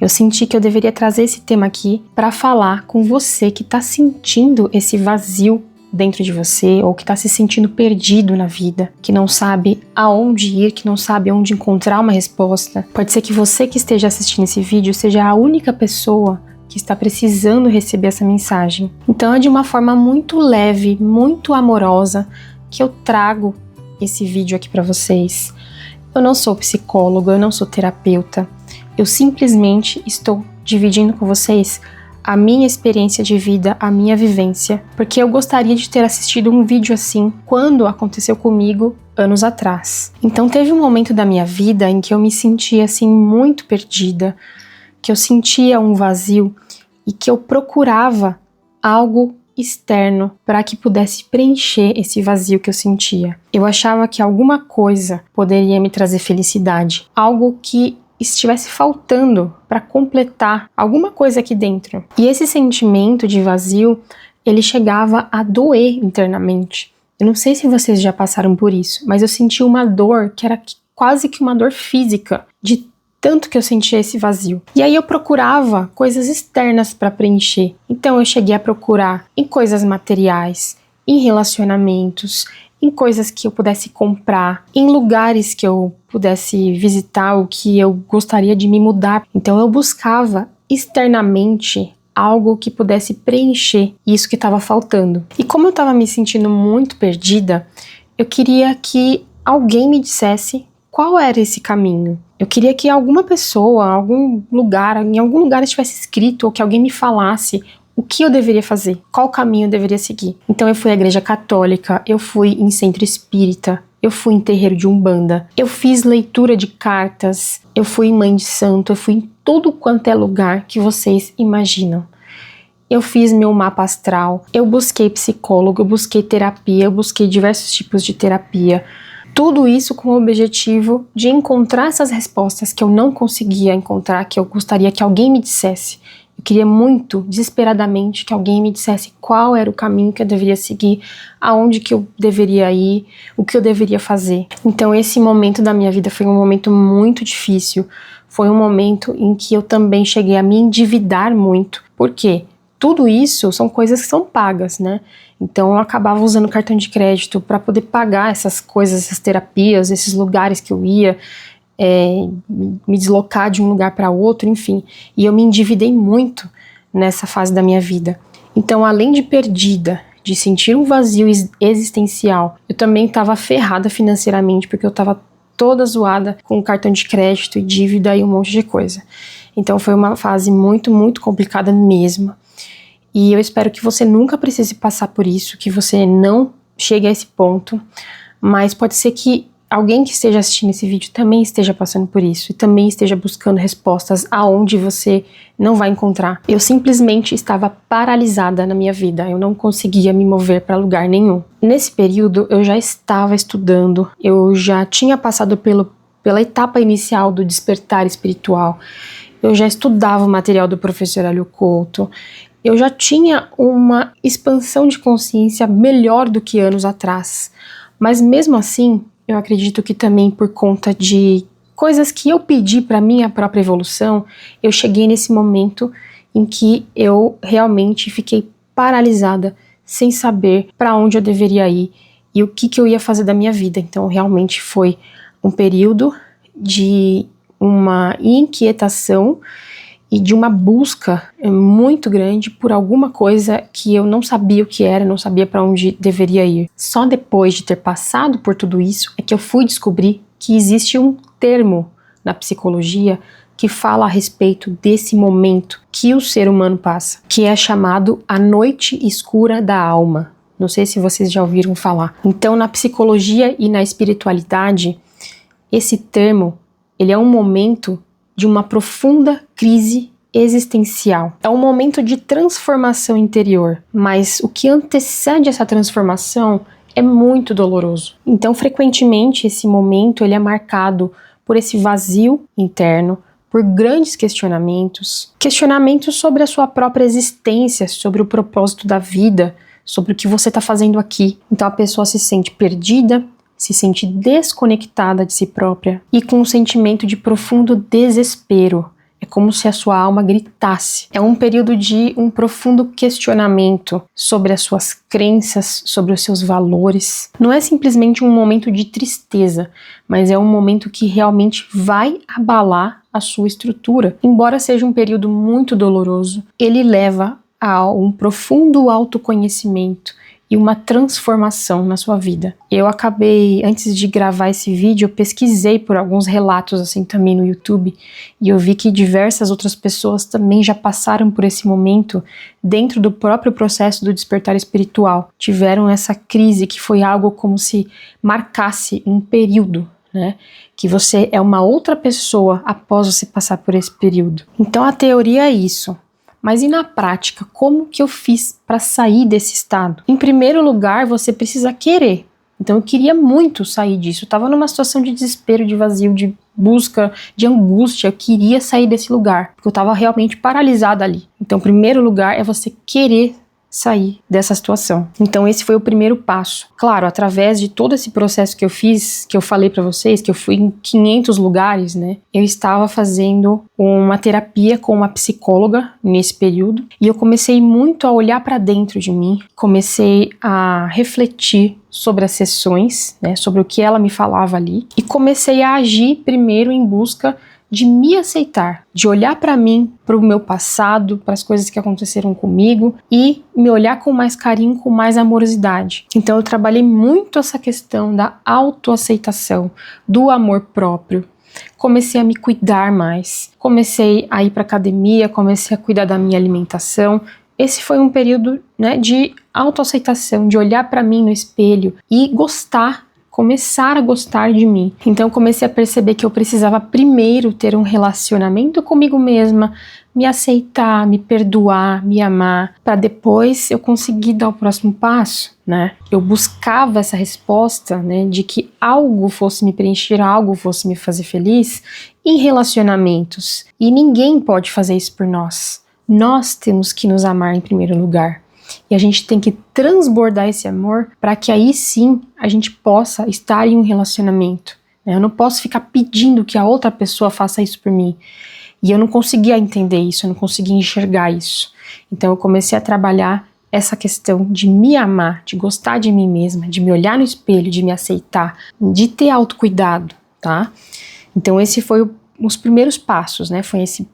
Eu senti que eu deveria trazer esse tema aqui para falar com você que está sentindo esse vazio dentro de você, ou que está se sentindo perdido na vida, que não sabe aonde ir, que não sabe onde encontrar uma resposta. Pode ser que você que esteja assistindo esse vídeo seja a única pessoa que está precisando receber essa mensagem. Então é de uma forma muito leve, muito amorosa, que eu trago esse vídeo aqui para vocês. Eu não sou psicóloga, eu não sou terapeuta, eu simplesmente estou dividindo com vocês a minha experiência de vida, a minha vivência, porque eu gostaria de ter assistido um vídeo assim quando aconteceu comigo anos atrás. Então teve um momento da minha vida em que eu me sentia assim muito perdida, que eu sentia um vazio e que eu procurava algo externo para que pudesse preencher esse vazio que eu sentia. Eu achava que alguma coisa poderia me trazer felicidade, algo que estivesse faltando para completar alguma coisa aqui dentro. E esse sentimento de vazio, ele chegava a doer internamente. Eu não sei se vocês já passaram por isso, mas eu senti uma dor que era quase que uma dor física, de tanto que eu sentia esse vazio. E aí eu procurava coisas externas para preencher. Então eu cheguei a procurar em coisas materiais, em relacionamentos, em coisas que eu pudesse comprar, em lugares que eu pudesse visitar ou que eu gostaria de me mudar. Então eu buscava externamente algo que pudesse preencher isso que estava faltando. E como eu estava me sentindo muito perdida, eu queria que alguém me dissesse qual era esse caminho. Eu queria que alguma pessoa, em algum lugar estivesse escrito, ou que alguém me falasse o que eu deveria fazer, qual caminho eu deveria seguir. Então eu fui à igreja católica, eu fui em centro espírita, eu fui em terreiro de umbanda, eu fiz leitura de cartas, eu fui em mãe de santo, eu fui em tudo quanto é lugar que vocês imaginam. Eu fiz meu mapa astral, eu busquei psicólogo, eu busquei terapia, eu busquei diversos tipos de terapia. Tudo isso com o objetivo de encontrar essas respostas que eu não conseguia encontrar, que eu gostaria que alguém me dissesse. Eu queria muito, desesperadamente, que alguém me dissesse qual era o caminho que eu deveria seguir, aonde que eu deveria ir, o que eu deveria fazer. Então esse momento da minha vida foi um momento muito difícil, foi um momento em que eu também cheguei a me endividar muito. Por quê? Tudo isso são coisas que são pagas, né? Então eu acabava usando cartão de crédito para poder pagar essas coisas, essas terapias, esses lugares que eu ia, me deslocar de um lugar para outro, enfim. E eu me endividei muito nessa fase da minha vida. Então, além de perdida, de sentir um vazio existencial, eu também estava ferrada financeiramente, porque eu estava toda zoada com cartão de crédito e dívida e um monte de coisa. Então foi uma fase muito, muito complicada mesmo. E eu espero que você nunca precise passar por isso, que você não chegue a esse ponto, mas pode ser que alguém que esteja assistindo esse vídeo também esteja passando por isso e também esteja buscando respostas aonde você não vai encontrar. Eu simplesmente estava paralisada na minha vida, eu não conseguia me mover para lugar nenhum. Nesse período eu já estava estudando, eu já tinha passado pela etapa inicial do despertar espiritual, eu já estudava o material do professor Hélio Couto, eu já tinha uma expansão de consciência melhor do que anos atrás, mas mesmo assim, eu acredito que também por conta de coisas que eu pedi para minha própria evolução, eu cheguei nesse momento em que eu realmente fiquei paralisada, sem saber para onde eu deveria ir e o que eu ia fazer da minha vida. Então realmente foi um período de uma inquietação e de uma busca muito grande por alguma coisa que eu não sabia o que era, não sabia para onde deveria ir. Só depois de ter passado por tudo isso é que eu fui descobrir que existe um termo na psicologia que fala a respeito desse momento que o ser humano passa, que é chamado a noite escura da alma. Não sei se vocês já ouviram falar. Então, na psicologia e na espiritualidade, esse termo, ele é um momento de uma profunda crise existencial. É um momento de transformação interior, mas o que antecede essa transformação é muito doloroso. Então, frequentemente, esse momento ele é marcado por esse vazio interno, por grandes questionamentos sobre a sua própria existência, sobre o propósito da vida, sobre o que você está fazendo aqui. Então, a pessoa se sente perdida, se sente desconectada de si própria e com um sentimento de profundo desespero. É É como se a sua alma gritasse. É um período de um profundo questionamento sobre as suas crenças, sobre os seus valores. Não é simplesmente um momento de tristeza, mas é um momento que realmente vai abalar a sua estrutura. Embora seja um período muito doloroso, ele leva a um profundo autoconhecimento e uma transformação na sua vida. Eu acabei, antes de gravar esse vídeo, eu pesquisei por alguns relatos assim também no YouTube, e eu vi que diversas outras pessoas também já passaram por esse momento dentro do próprio processo do despertar espiritual. Tiveram essa crise que foi algo como se marcasse um período, né? Que você é uma outra pessoa após você passar por esse período. Então a teoria é isso. Mas e na prática, como que eu fiz para sair desse estado? Em primeiro lugar, você precisa querer. Então eu queria muito sair disso. Eu estava numa situação de desespero, de vazio, de busca, de angústia. Eu queria sair desse lugar, porque eu estava realmente paralisada ali. Então, em primeiro lugar, é você querer sair dessa situação. Então esse foi o primeiro passo. Claro, através de todo esse processo que eu fiz, que eu falei pra vocês, que eu fui em 500 lugares, né? Eu estava fazendo uma terapia com uma psicóloga nesse período, e eu comecei muito a olhar pra dentro de mim, comecei a refletir sobre as sessões, né, sobre o que ela me falava ali, e comecei a agir primeiro em busca de me aceitar, de olhar para mim, para o meu passado, para as coisas que aconteceram comigo e me olhar com mais carinho, com mais amorosidade. Então eu trabalhei muito essa questão da autoaceitação, do amor próprio. Comecei a me cuidar mais, comecei a ir para academia, comecei a cuidar da minha alimentação. Esse foi um período, né, de autoaceitação, de olhar para mim no espelho e começar a gostar de mim. Então eu comecei a perceber que eu precisava primeiro ter um relacionamento comigo mesma, me aceitar, me perdoar, me amar, para depois eu conseguir dar o próximo passo, né? Eu buscava essa resposta, né, de que algo fosse me preencher, algo fosse me fazer feliz em relacionamentos. E ninguém pode fazer isso por nós. Nós temos que nos amar em primeiro lugar. E a gente tem que transbordar esse amor para que aí sim a gente possa estar em um relacionamento. Eu não posso ficar pedindo que a outra pessoa faça isso por mim. E eu não conseguia entender isso, eu não conseguia enxergar isso. Então eu comecei a trabalhar essa questão de me amar, de gostar de mim mesma, de me olhar no espelho, de me aceitar, de ter autocuidado, tá? Então esse foi os primeiros passos, né? Foi esse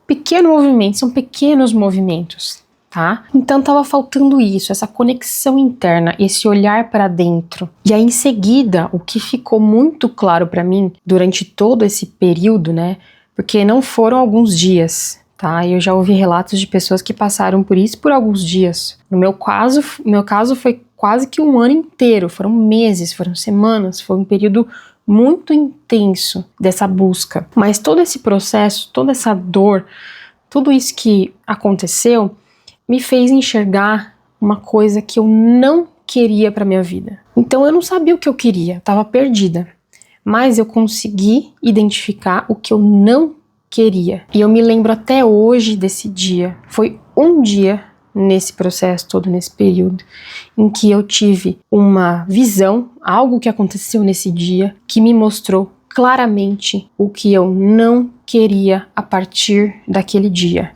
pequeno movimento, são pequenos movimentos. Tá? Então tava faltando isso, essa conexão interna, esse olhar para dentro. E aí em seguida, o que ficou muito claro para mim durante todo esse período, né? Porque não foram alguns dias, tá? Eu já ouvi relatos de pessoas que passaram por isso por alguns dias. No meu caso foi quase que um ano inteiro, foram meses, foram semanas, foi um período muito intenso dessa busca. Mas todo esse processo, toda essa dor, tudo isso que aconteceu me fez enxergar uma coisa que eu não queria para minha vida. Então eu não sabia o que eu queria, estava perdida. Mas eu consegui identificar o que eu não queria. E eu me lembro até hoje desse dia. Foi um dia nesse processo todo, nesse período, em que eu tive uma visão, algo que aconteceu nesse dia, que me mostrou claramente o que eu não queria a partir daquele dia.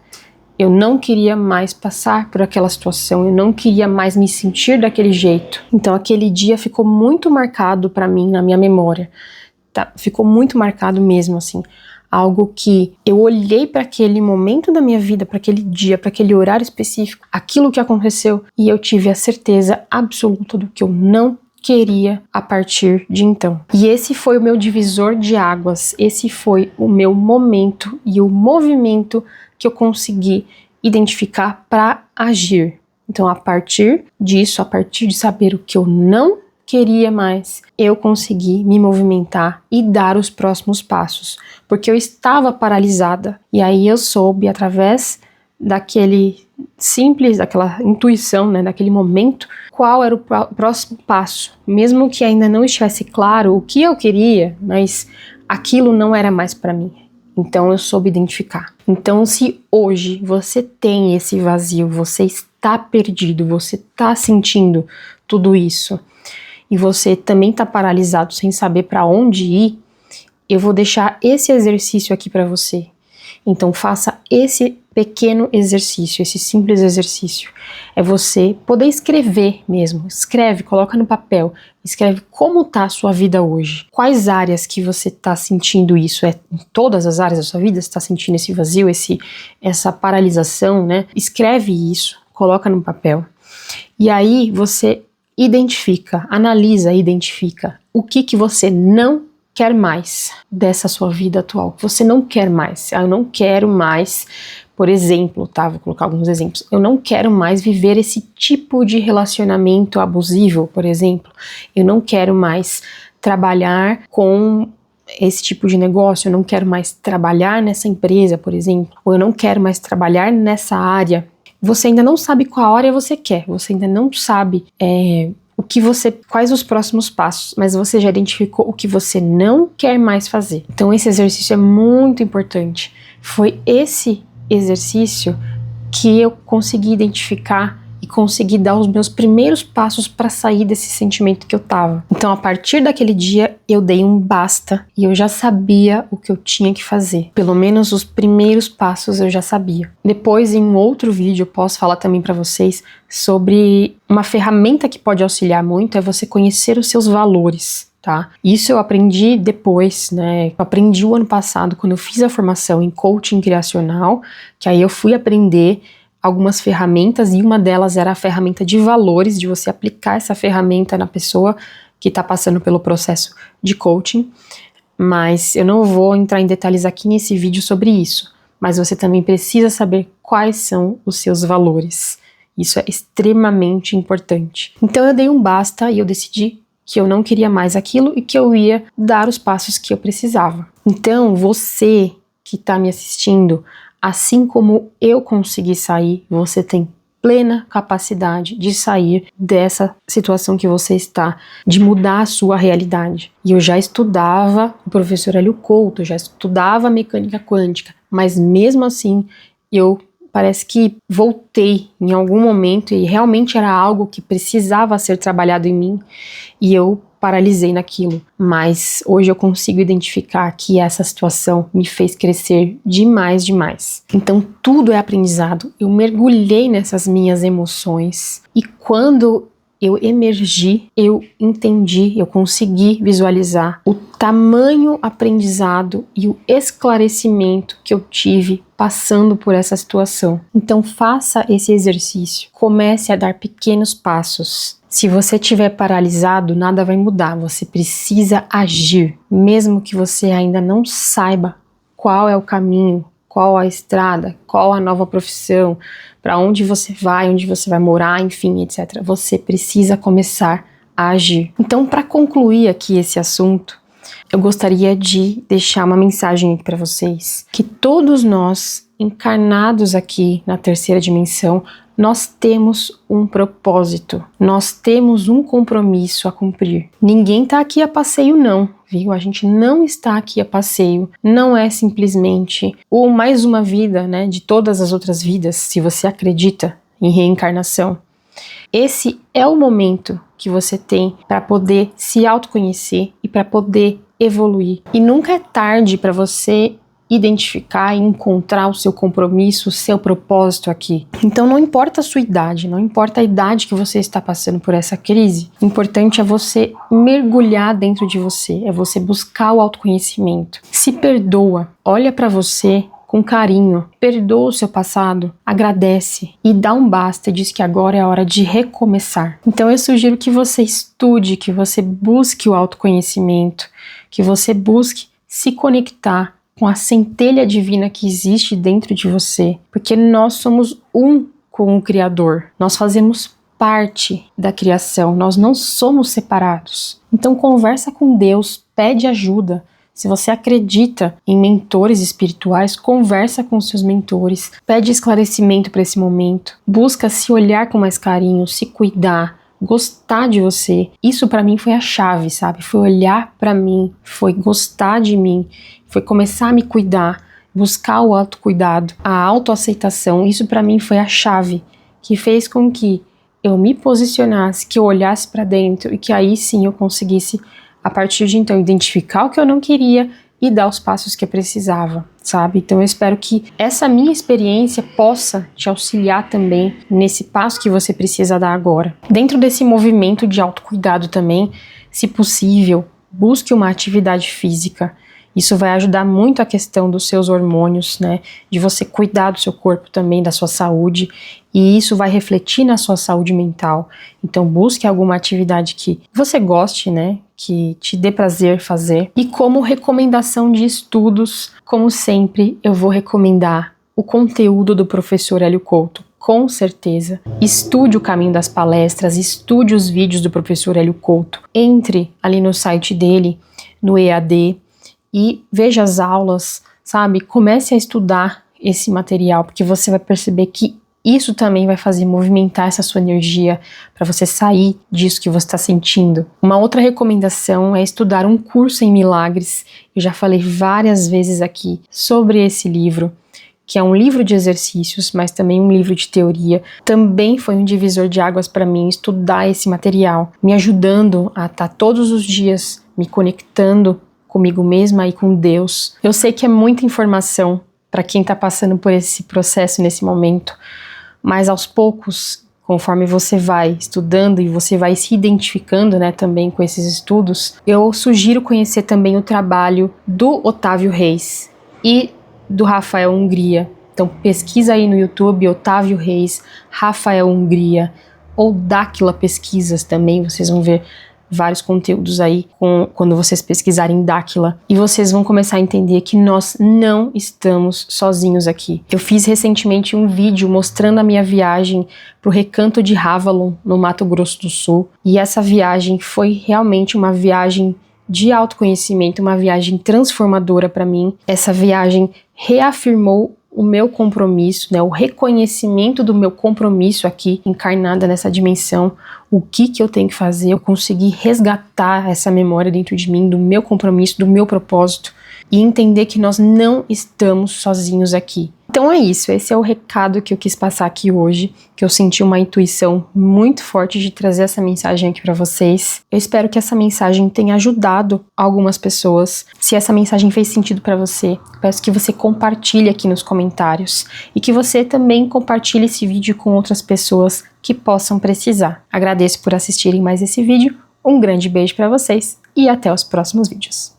Eu não queria mais passar por aquela situação, eu não queria mais me sentir daquele jeito. Então aquele dia ficou muito marcado para mim na minha memória, tá? Ficou muito marcado mesmo, assim. Algo que eu olhei para aquele momento da minha vida, para aquele dia, para aquele horário específico, aquilo que aconteceu, e eu tive a certeza absoluta do que eu não queria a partir de então. E esse foi o meu divisor de águas, esse foi o meu momento e o movimento que eu consegui identificar para agir. Então, a partir disso, a partir de saber o que eu não queria mais, eu consegui me movimentar e dar os próximos passos, porque eu estava paralisada. E aí eu soube, através daquele simples, daquela intuição, né, daquele momento, qual era o próximo passo. Mesmo que ainda não estivesse claro o que eu queria, mas aquilo não era mais para mim. Então eu soube identificar. Então se hoje você tem esse vazio, você está perdido, você está sentindo tudo isso, e você também está paralisado sem saber para onde ir, eu vou deixar esse exercício aqui para você. Então faça esse pequeno exercício, esse simples exercício. É você poder escrever mesmo. Escreve, coloca no papel. Escreve como está a sua vida hoje. Quais áreas que você está sentindo isso? É em todas as áreas da sua vida? Você está sentindo esse vazio, essa paralisação, né? Escreve isso, coloca no papel. E aí você identifica o que você não quer mais dessa sua vida atual. Você não quer mais. Eu não quero mais, por exemplo, tá? Vou colocar alguns exemplos. Eu não quero mais viver esse tipo de relacionamento abusivo, por exemplo. Eu não quero mais trabalhar com esse tipo de negócio. Eu não quero mais trabalhar nessa empresa, por exemplo. Ou eu não quero mais trabalhar nessa área. Você ainda não sabe qual área você quer. Você ainda não sabe quais os próximos passos, mas você já identificou o que você não quer mais fazer. Então esse exercício é muito importante. Foi esse exercício que eu consegui identificar e consegui dar os meus primeiros passos para sair desse sentimento que eu tava. Então a partir daquele dia eu dei um basta e eu já sabia o que eu tinha que fazer. Pelo menos os primeiros passos eu já sabia. Depois, em um outro vídeo, eu posso falar também para vocês sobre uma ferramenta que pode auxiliar muito, é você conhecer os seus valores. Tá? Isso eu aprendi depois, né? Eu aprendi o ano passado, quando eu fiz a formação em coaching criacional, que aí eu fui aprender algumas ferramentas e uma delas era a ferramenta de valores, de você aplicar essa ferramenta na pessoa que está passando pelo processo de coaching, mas eu não vou entrar em detalhes aqui nesse vídeo sobre isso, mas você também precisa saber quais são os seus valores. Isso é extremamente importante. Então eu dei um basta e eu decidi que eu não queria mais aquilo e que eu ia dar os passos que eu precisava. Então você que está me assistindo, assim como eu consegui sair, você tem plena capacidade de sair dessa situação que você está, de mudar a sua realidade. E eu já estudava o professor Hélio Couto, já estudava mecânica quântica, mas mesmo assim parece que voltei em algum momento e realmente era algo que precisava ser trabalhado em mim e eu paralisei naquilo, mas hoje eu consigo identificar que essa situação me fez crescer demais. Então tudo é aprendizado. Eu mergulhei nessas minhas emoções e quando eu emergi, eu entendi, eu consegui visualizar o tamanho aprendizado e o esclarecimento que eu tive passando por essa situação. Então faça esse exercício, comece a dar pequenos passos. Se você estiver paralisado, nada vai mudar, você precisa agir, mesmo que você ainda não saiba qual é o caminho, qual a estrada, qual a nova profissão, para onde você vai morar, enfim, etc. Você precisa começar a agir. Então, para concluir aqui esse assunto, eu gostaria de deixar uma mensagem aqui para vocês, que todos nós, encarnados aqui na terceira dimensão, nós temos um propósito, nós temos um compromisso a cumprir. Ninguém está aqui a passeio não, viu? A gente não está aqui a passeio, não é simplesmente mais uma vida, né, de todas as outras vidas, se você acredita em reencarnação. Esse é o momento que você tem para poder se autoconhecer e para poder evoluir. E nunca é tarde para você identificar e encontrar o seu compromisso, o seu propósito aqui. Então não importa a sua idade, não importa a idade que você está passando por essa crise, o importante é você mergulhar dentro de você, é você buscar o autoconhecimento. Se perdoa, olha para você com carinho, perdoa o seu passado, agradece e dá um basta e diz que agora é a hora de recomeçar. Então eu sugiro que você estude, que você busque o autoconhecimento, que você busque se conectar com a centelha divina que existe dentro de você, porque nós somos um com o Criador, nós fazemos parte da criação, nós não somos separados. Então conversa com Deus, pede ajuda. Se você acredita em mentores espirituais, conversa com seus mentores, pede esclarecimento para esse momento, busca se olhar com mais carinho, se cuidar, gostar de você. Isso para mim foi a chave, sabe? Foi olhar para mim, foi gostar de mim, foi começar a me cuidar, buscar o autocuidado, a autoaceitação. Isso para mim foi a chave que fez com que eu me posicionasse, que eu olhasse para dentro e que aí sim eu conseguisse, a partir de então, identificar o que eu não queria e dar os passos que precisava, sabe? Então eu espero que essa minha experiência possa te auxiliar também nesse passo que você precisa dar agora. Dentro desse movimento de autocuidado também, se possível, busque uma atividade física. Isso vai ajudar muito a questão dos seus hormônios, né? De você cuidar do seu corpo também, da sua saúde. E isso vai refletir na sua saúde mental. Então busque alguma atividade que você goste, né? Que te dê prazer fazer. E como recomendação de estudos, como sempre, eu vou recomendar o conteúdo do professor Hélio Couto. Com certeza. Estude o caminho das palestras, estude os vídeos do professor Hélio Couto. Entre ali no site dele, no EAD, e veja as aulas, sabe? Comece a estudar esse material, porque você vai perceber que isso também vai fazer movimentar essa sua energia para você sair disso que você está sentindo. Uma outra recomendação é estudar um curso em milagres. Eu já falei várias vezes aqui sobre esse livro, que é um livro de exercícios, mas também um livro de teoria. Também foi um divisor de águas para mim estudar esse material, me ajudando a estar todos os dias me conectando comigo mesma e com Deus. Eu sei que é muita informação para quem está passando por esse processo nesse momento, mas aos poucos, conforme você vai estudando e você vai se identificando, né, também com esses estudos, eu sugiro conhecer também o trabalho do Otávio Reis e do Rafael Hungria. Então pesquisa aí no YouTube Otávio Reis, Rafael Hungria ou Dáquila Pesquisas também, vocês vão ver vários conteúdos aí quando vocês pesquisarem Dáquila, e vocês vão começar a entender que nós não estamos sozinhos aqui. Eu fiz recentemente um vídeo mostrando a minha viagem pro Recanto de Ravalon, no Mato Grosso do Sul, e essa viagem foi realmente uma viagem de autoconhecimento, uma viagem transformadora para mim. Essa viagem reafirmou o meu compromisso, né, o reconhecimento do meu compromisso aqui, encarnada nessa dimensão, o que eu tenho que fazer. Eu consegui resgatar essa memória dentro de mim, do meu compromisso, do meu propósito, e entender que nós não estamos sozinhos aqui. Então é isso, esse é o recado que eu quis passar aqui hoje, que eu senti uma intuição muito forte de trazer essa mensagem aqui para vocês. Eu espero que essa mensagem tenha ajudado algumas pessoas. Se essa mensagem fez sentido para você, peço que você compartilhe aqui nos comentários e que você também compartilhe esse vídeo com outras pessoas que possam precisar. Agradeço por assistirem mais esse vídeo, um grande beijo para vocês e até os próximos vídeos.